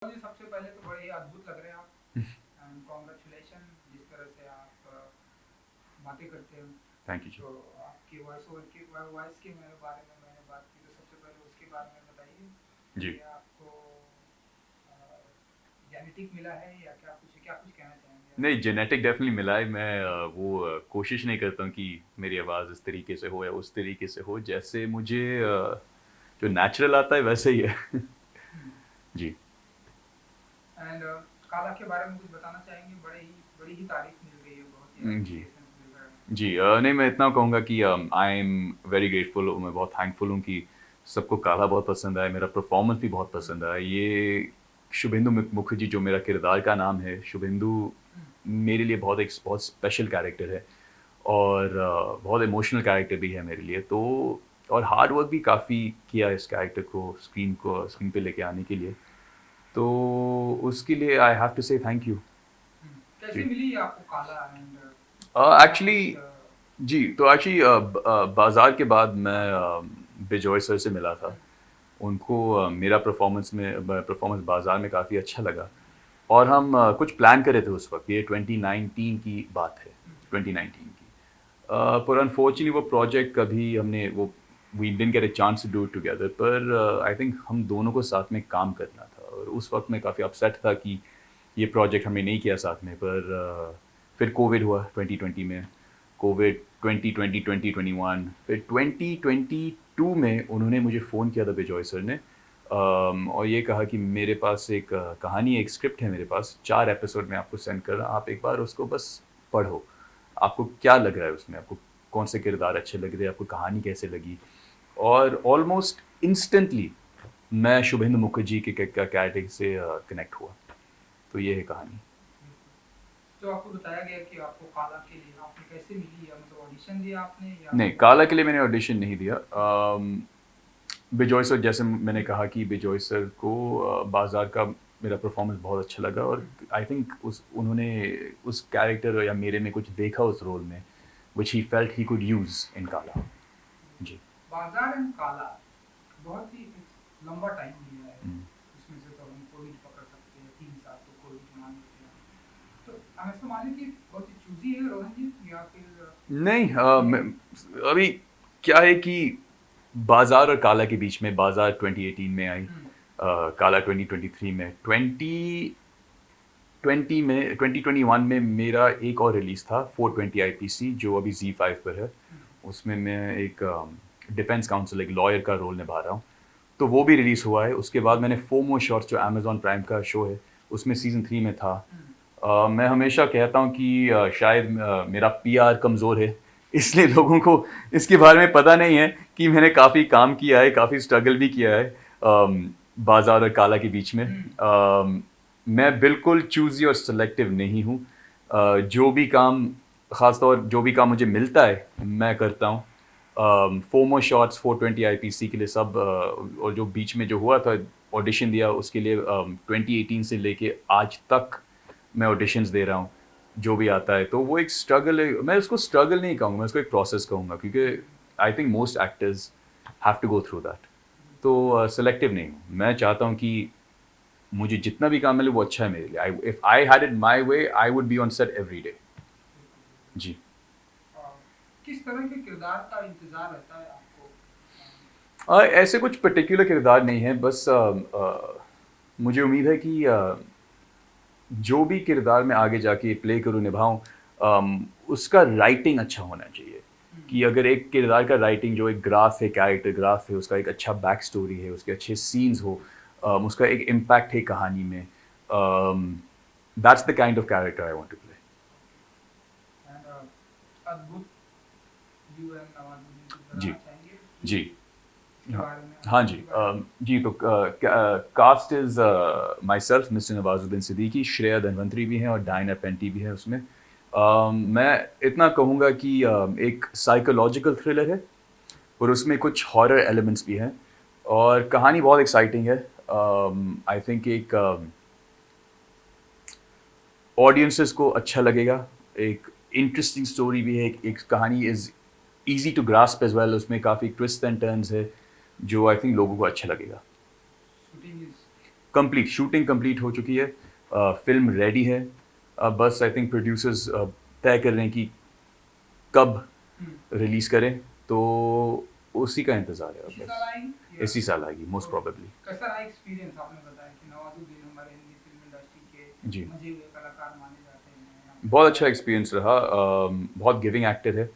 जी, सबसे पहले तो बड़े ही अद्भुत लग रहे हैं आप एंड कॉन्ग्रेचुलेशन जिस तरह से आप बातें करते हो। थैंक यू जी। तो आपकी वॉइस के मेरे बारे में मैंने बात की तो सबसे पहले उसके बारे में बताइए जी। कि आपको जेनेटिक मिला है या क्या कुछ कहना चाहेंगे आप? नहीं, जेनेटिक डेफिनेटली मिला है। मैं कोशिश नहीं करता हूँ कि मेरी आवाज़ इस तरीके से हो या उस तरीके से हो। जैसे मुझे जो नेचुरल आता है वैसे ही है। जी। एंड काला के बारे में कुछ बताना चाहेंगे? बड़ी ही तारीफ मिल रही है, बहुत ही जी। अप्रिसिएशन मिल रहा है। जी, नहीं, मैं इतना कहूँगा कि आई एम वेरी ग्रेटफुल हूँ, मैं बहुत थैंकफुल हूँ कि सबको काला बहुत पसंद आया, मेरा परफॉर्मेंस भी बहुत पसंद आया। ये शुभेंदु मुखर्जी जो मेरा किरदार का नाम है, शुभेंदु मेरे लिए बहुत स्पेशल कैरेक्टर है और बहुत इमोशनल कैरेक्टर भी है मेरे लिए। तो और हार्ड वर्क भी काफ़ी किया इस कैरेक्टर को स्क्रीन पे लेके आने के लिए। तो उसके लिए आई हैव टू से थैंक यू। कैसे जी। मिली आपको काला एंड क्या एक्चुअली कुछ जी, तो एक्चुअली बाज़ार के बाद मैं बिजॉय सर से मिला था। उनको मेरा परफॉर्मेंस बाज़ार में काफ़ी अच्छा लगा और हम कुछ प्लान कर रहे थे उस वक़्त। ये 2019 की बात है, 2019 की। पर अनफॉर्चुनेटली वो प्रोजेक्ट कभी हमने वो we didn't get a chance to do it together. पर आई थिंक हम दोनों को साथ में काम करना था और उस वक़्त मैं काफ़ी अपसेट था कि ये प्रोजेक्ट हमने नहीं किया साथ में। पर फिर कोविड हुआ 2020 में, कोविड 2020, 2021, फिर 2022 में उन्होंने मुझे फ़ोन किया था बिजॉय सर ने। और ये कहा कि मेरे पास एक कहानी है, एक स्क्रिप्ट है मेरे पास, 4 एपिसोड में आपको सेंड कर रहा हूँ, आप एक बार उसको बस पढ़ो। आपको क्या लग रहा है उसमें, आपको कौन से किरदार अच्छे लग रहे हैं, आपको कहानी कैसे लगी। और ऑलमोस्ट इंस्टेंटली मैं शुभेंदु मुखर्जी के कैरेक्टर से कनेक्ट हुआ। तो ये है कहानी। जो आपको बताया गया कि आपको काला के लिए आपने कैसे मिली, या मतलब ऑडिशन दिया आपने या नहीं, फिर काला के लिए मैंने ऑडिशन नहीं दिया। बिजॉय सर, जैसे मैंने कहा कि बिजॉय सर को बाजार का मेरा परफॉर्मेंस बहुत अच्छा लगा और आई थिंक उस उन्होंने उस कैरेक्टर या मेरे में कुछ देखा उस रोल में which he felt he could use in Kaala. जी। बाजार एंड काला बहुत ही एक लंबा टाइम लिया है। हम्म। इसमें से तो हम कोविड पकड़ सकते हैं, 3 साल तो कोविड मान लेते हैं। तो हम ऐसा माने कि बहुत ही चूजी है रोहन जी, या फिर नहीं, ये अभी क्या है कि बाजार और काला के बीच में बाजार 2018 में आई, काला 2023 में, 2020 में, 2021 में मेरा एक और रिलीज़ था 420 आईपीसी जो अभी Z5 पर है। उसमें मैं एक डिफेंस काउंसिल, एक लॉयर का रोल निभा रहा हूँ। तो वो भी रिलीज़ हुआ है। उसके बाद मैंने फोमो शॉर्ट्स जो अमेजॉन प्राइम का शो है उसमें सीज़न 3 में था। मैं हमेशा कहता हूँ कि शायद मेरा पीआर कमज़ोर है, इसलिए लोगों को इसके बारे में पता नहीं है कि मैंने काफ़ी काम किया है, काफ़ी स्ट्रगल भी किया है बाजार और काला के बीच में। मैं बिल्कुल चूज़ी और सेलेक्टिव नहीं हूँ। जो भी काम, ख़ासतौर जो भी काम मुझे मिलता है मैं करता हूँ। फोमो शॉट्स 420 आईपीसी के लिए सब और जो बीच में जो हुआ था ऑडिशन दिया उसके लिए 2018 से लेके आज तक मैं ऑडिशंस दे रहा हूँ जो भी आता है। तो वो एक स्ट्रगल है, मैं उसको स्ट्रगल नहीं कहूँगा, मैं उसको एक प्रोसेस कहूँगा, क्योंकि I think most actors have to go through that. तो सेलेक्टिव नहीं हूँ, मैं चाहता हूँ कि मुझे जितना भी काम मिले वो अच्छा है मेरे लिए। If I had it my way I would be on set every day. जी। किस तरह के किरदार का इंतजार रहता है आपको? ऐसे कुछ पर्टिकुलर किरदार नहीं है, बस मुझे उम्मीद है कि जो भी किरदार मैं आगे जाके प्ले करूँ, निभाऊँ, उसका राइटिंग अच्छा होना चाहिए। कि अगर एक किरदार का राइटिंग जो एक ग्राफ है, कैरेक्टर ग्राफ है, उसका एक अच्छा बैक स्टोरी है, उसके अच्छे सीन्स हो, उसका एक इम्पैक्ट है कहानी में, that's the kind of character I want to play. And अद्भुत यू एंड नवाजुद्दीन कुछ जी। बताना चाहेंगे कि जी। इसके हाँ। बारे में, हाँ अद्भुत जी। के बारे में? जी, तो cast is myself, mister Nawazuddin Siddiqui, Shreya Dhanwantary भी हैं और डायना पेंटी भी है उसमें। मैं इतना कहूँगा कि एक साइकोलॉजिकल थ्रिलर है और उसमें कुछ हॉरर एलिमेंट्स भी हैं और कहानी बहुत एक्साइटिंग है। आई थिंक एक ऑडियंसेस को अच्छा लगेगा। एक इंटरेस्टिंग स्टोरी भी है, एक कहानी is easy to grasp as well, उसमें काफ़ी ट्विस्ट एंड टर्न्स है जो आई थिंक लोगों को अच्छा लगेगा। Shooting is complete shooting complete हो चुकी है, फिल्म रेडी है। अब बस आई थिंक प्रोड्यूसर्स तय कर रहे हैं कि कब रिलीज करें, तो उसी का इंतजार है अब इसी बस। साल आएगी या इसी साल आएगी मोस्ट प्रोबेबली। कैसा रहा एक्सपीरियंस? आपने बताया कि नवाजुद्दीन हमारे हिंदी फिल्म इंडस्ट्री के जी, मजे हुए कलाकार माने जाते हैं। बहुत अच्छा एक्सपीरियंस रहा। बहुत गिविंग एक्टर है।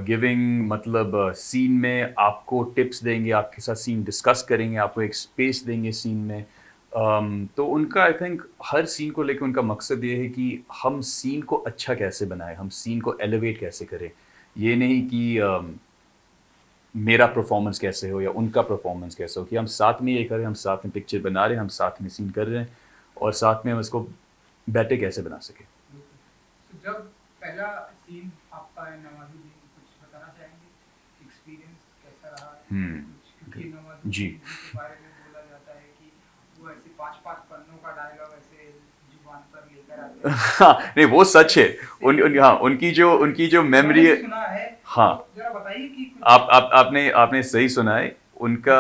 गिविंग मतलब सीन में आपको टिप्स देंगे, आपके साथ सीन डिस्कस करेंगे, आपको एक स्पेस देंगे सीन में। तो उनका आई थिंक हर सीन को लेकर उनका मकसद ये है कि हम सीन को अच्छा कैसे बनाएं, हम सीन को एलिवेट कैसे करें। ये नहीं कि मेरा परफॉर्मेंस कैसे हो या उनका परफॉर्मेंस कैसे हो, कि हम साथ में ये करें, हम साथ में पिक्चर बना रहे हैं, हम साथ में सीन कर रहे हैं और साथ में हम इसको बेटर कैसे बना सकें। तो जब पहला सीन आपका है नवाजुद्दीन, कुछ बताना चाहेंगे एक्सपीरियंस कैसा रहा? कुछ क्योंकि जी। नवाजुद्दीन जी के बारे में बोला जाता है कि वो ऐसे 5-5 पन्नों का डायलॉग ऐसे जुबान पर लेकर आते हैं। हाँ, नहीं वो सच है। हाँ, उनकी जो मेमोरी मैंने है। भी सुना है, हाँ, तो जरा बताइए कि कुछ आपने सही सुना है। उनका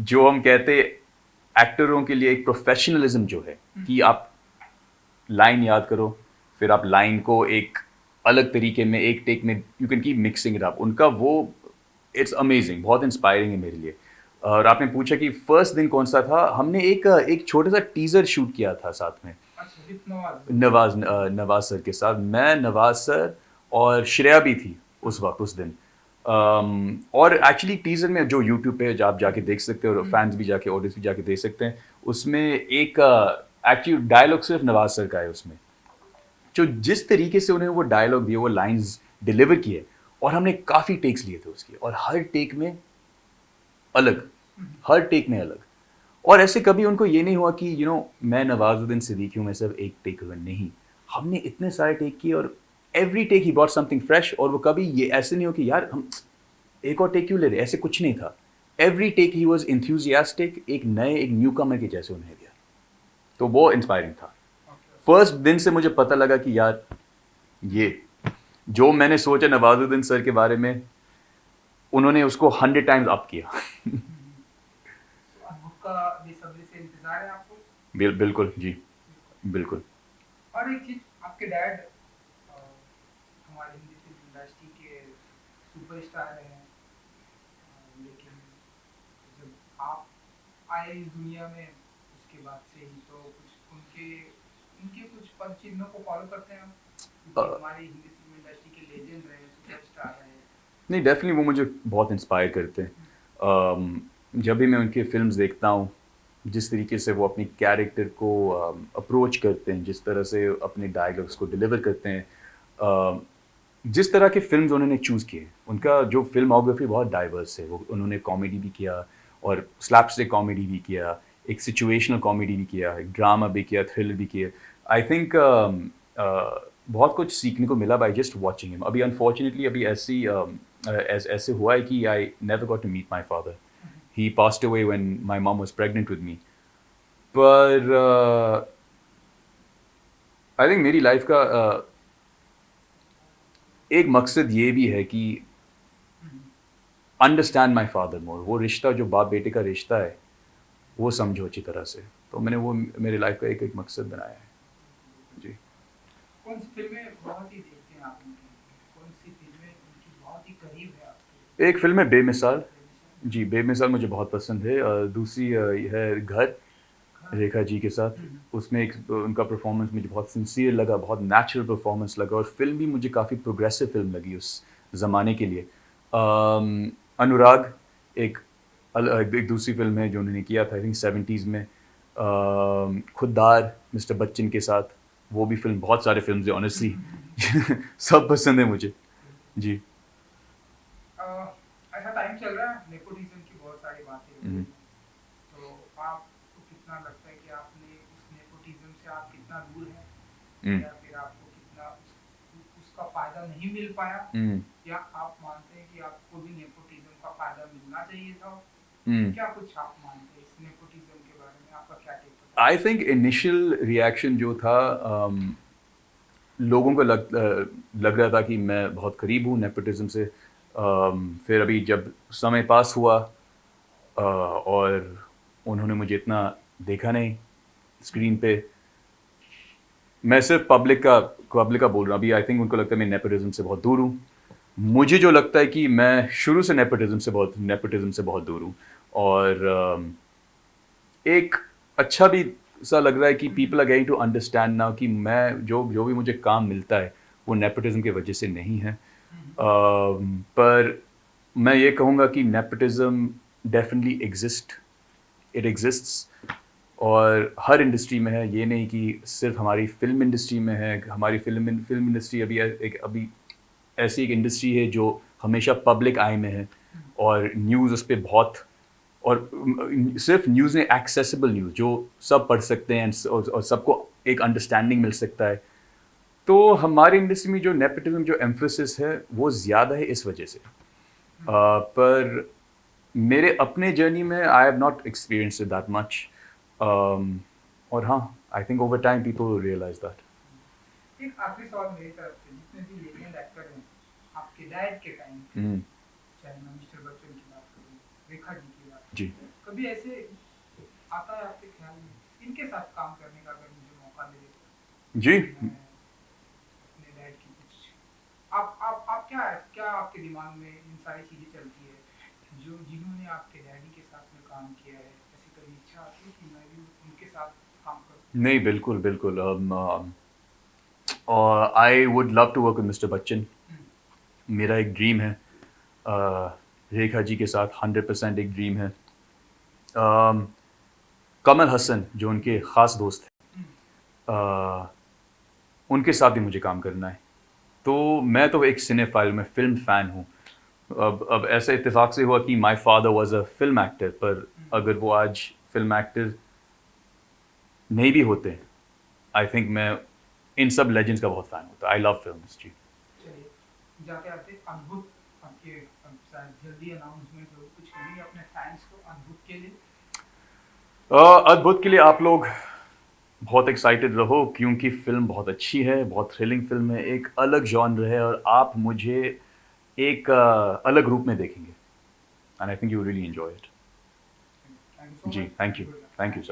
जो हम कहते एक्टरों के लिए एक प्रोफेशनलिज्म जो है कि आप लाइन याद करो, फिर आप लाइन को एक अलग तरीके में एक टेक में you can keep mixing it up, उनका वो इट्स अमेजिंग, बहुत इंस्पायरिंग है मेरे लिए। और आपने पूछा कि फर्स्ट दिन कौन सा था, हमने एक छोटा सा टीजर शूट किया था साथ में। अच्छा विद नवाज। नवाज सर के साथ, मैं, नवाज सर और श्रेया भी थी उस वक्त उस दिन। और एक्चुअली टीजर में जो यूट्यूब पे आप जाके देख सकते हो और फैंस भी जाके ऑडियंस भी जाके देख सकते हैं, उसमें एक एक्चुअली डायलॉग सिर्फ नवाज सर का है उसमें। जो जिस तरीके से उन्हें वो डायलॉग दिए, वो लाइंस डिलीवर किए, और हमने काफ़ी टेक्स लिए थे उसके, और हर टेक में अलग, हर टेक में अलग। और ऐसे कभी उनको ये नहीं हुआ कि मैं नवाजुद्दीन सिद्दीकी हूँ, मैं सिर्फ एक टेक करूँगा, नहीं। हमने इतने सारे टेक किए और every take he brought something fresh. और वो कभी ये ऐसे नहीं हो कि यार हम एक और टेक क्यों ले रहे, ऐसे कुछ नहीं था। Every take he was enthusiastic, एक न्यू कमर के जैसे उन्हें दिया। तो वो इंस्पायरिंग था। फर्स्ट दिन से मुझे पता लगा कि यार ये जो मैंने सोचा नवाजुद्दीन सर के बारे में, उन्होंने उसको 100 टाइम्स अप किया। बुक का बेसब्री से इंतजार है आपको? बिल्कुल जी, बिल्कुल। और एक चीज, आपके डैड हमारे हिंदी फिल्म इंडस्ट्री के सुपरस्टार रहे हैं, लेकिन जब आप आए इस दुनिया में उसके बाद से ही तो कुछ उनके उनके कुछ पद चिन्हों को फॉलो करते हैं आप? क्योंकि हमारी हिंदी फिल्म इंडस्ट्री के लेजेंड रहे, सुपरस्टार रहे। नहीं, डेफिनेटली वो मुझे बहुत इंस्पायर करते हैं। जब भी मैं उनकी फिल्म्स देखता हूँ, जिस तरीके से वो अपनी कैरेक्टर को अप्रोच करते हैं, जिस तरह से अपने डायलॉग्स को डिलीवर करते हैं, जिस तरह के फिल्म्स उन्होंने चूज़ किए, उनका जो फिल्मोग्राफी बहुत डाइवर्स है। वो उन्होंने कॉमेडी भी किया और स्लैपस्टिक कॉमेडी भी किया, एक सिचुएशनल कॉमेडी भी किया, एक ड्रामा भी किया, थ्रिलर भी किया। आई थिंक बहुत कुछ सीखने को मिला बाय जस्ट वॉचिंग हिम। अभी अनफॉर्चुनेटली अभी ऐसे हुआ है कि I never got to meet my father. He passed away when my mom was pregnant with me. पर आई थिंक मेरी लाइफ का एक मकसद ये भी है कि अंडरस्टैंड माई फादर मोर। वो रिश्ता जो बाप बेटे का रिश्ता है, वो समझो अच्छी तरह से। तो मैंने वो मेरी लाइफ का एक मकसद बनाया है जी। कौन सी फिल्में बहुत ही देखते हैं आप उनकी? कौन सी फिल्में उनकी बहुत ही करीब है आपके? एक फिल्म है बेमिसाल। जी, बेमिसाल मुझे बहुत पसंद है। दूसरी है घर, रेखा जी के साथ। उसमें एक उनका परफॉर्मेंस मुझे बहुत सिंसियर लगा, बहुत नेचुरल परफॉर्मेंस लगा, और फिल्म भी मुझे काफ़ी प्रोग्रेसिव फिल्म लगी उस ज़माने के लिए। अनुराग एक दूसरी फिल्म है जो उन्होंने किया था आई थिंक 70s में। खुददार मिस्टर बच्चन के साथ, वो भी फिल्म, बहुत सारे फिल्म है ऑनेस्टली। सब पसंद है मुझे जी। ऐसा टाइम चल रहा है, नेपोटिज्म की बहुत सारी बातें हो रही हैं। तो आपको कितना लगता है कि आपने उस नेपोटिज्म से आप कितना दूर हैं, या फिर आपको कितना उसका फायदा नहीं मिल पाया, या आप मानते हैं कि आपको भी नेपोटिज्म का फायदा मिलना चाहिए था? क्या कुछ आप मानते हैं इस नेपोटिज्म के बारे में? आपका क्या टेक है? आई थिंक इनिशियल रिएक्शन जो था, लोगों को लग रहा था कि मैं बहुत करीब हूँ नेपोटिज्म से। फिर अभी जब समय पास हुआ और उन्होंने मुझे इतना देखा नहीं स्क्रीन पे। मैं सिर्फ पब्लिक का बोल रहा हूँ अभी। आई थिंक उनको लगता है मैं नेपोटिज्म से बहुत दूर हूँ। मुझे जो लगता है कि मैं शुरू से नेपोटिज्म से बहुत दूर हूँ। और एक अच्छा भी सा लग रहा है कि people are getting to understand now कि मैं जो जो भी मुझे काम मिलता है वो नेपोटिज्म की वजह से नहीं है। पर मैं ये कहूँगा कि नेपोटिज्म डेफिनेटली इट एग्जिस्ट्स और हर इंडस्ट्री में है। ये नहीं कि सिर्फ हमारी फिल्म इंडस्ट्री में है। हमारी फिल्म इंडस्ट्री अभी ऐसी एक इंडस्ट्री है जो हमेशा पब्लिक आई में है और न्यूज़ उस पर बहुत, और सिर्फ न्यूज़ में एक्सेसिबल न्यूज़ जो सब पढ़ सकते हैं और सबको एक अंडरस्टैंडिंग मिल सकता है। तो हमारी इंडस्ट्री में जो नेपोटिज्म जो एम्फोसिस है वो ज़्यादा है इस वजह से। पर मेरे अपने जर्नी में I have not experienced that much. और हाँ, I think over time people will realise that. एक आखिरी सवाल मेरी तरफ से, जितने भी लेजेंड एक्टर हैं आपके डैड के टाइम, चाहे मैं मिस्टर बच्चन की बात करूं, रेखा जी की बात जी, करूं, कभी ऐसे आता है आपके ख्याल में इनके साथ काम करने का अगर मुझे मौका मिले जी। मैं अपने डैड की कुछ, आप क्या आपके दिमाग में इन सारी चीजें चलती है जो जिन्होंने आपके डैडी के साथ में काम किया है, ऐसी कभी इच्छा आती है कि मैं भी उनके साथ काम करूं? नहीं, बिल्कुल बिल्कुल। और I would love to work with mister Bachchan. मेरा एक ड्रीम है रेखा जी के साथ, 100% एक ड्रीम है। कमल हसन जो उनके ख़ास दोस्त हैं, उनके साथ भी मुझे काम करना है। तो मैं तो एक सिनेफाइल में फ़िल्म फ़ैन हूँ। अब ऐसा इत्तेफाक से हुआ कि my father was a film actor, पर अगर वो आज फिल्म एक्टर नहीं भी होते, आई थिंक मैं इन सब लेजेंड्स का बहुत फ़ैन होता। आई लव फिल्म्स जी। चलिए जाते आते अद्भुत आपके, अब शायद जल्दी अनाउंसमेंट हो, कुछ कहेंगे अपने फैंस को अद्भुत के लिए? अद्भुत के लिए आप लोग बहुत एक्साइटेड रहो क्योंकि फ़िल्म बहुत अच्छी है, बहुत थ्रिलिंग फ़िल्म है, एक अलग जॉनर है और आप मुझे एक अलग रूप में देखेंगे। And I think you really enjoy it. Thank you so जी, much thank and you. Good luck. Thank you sir.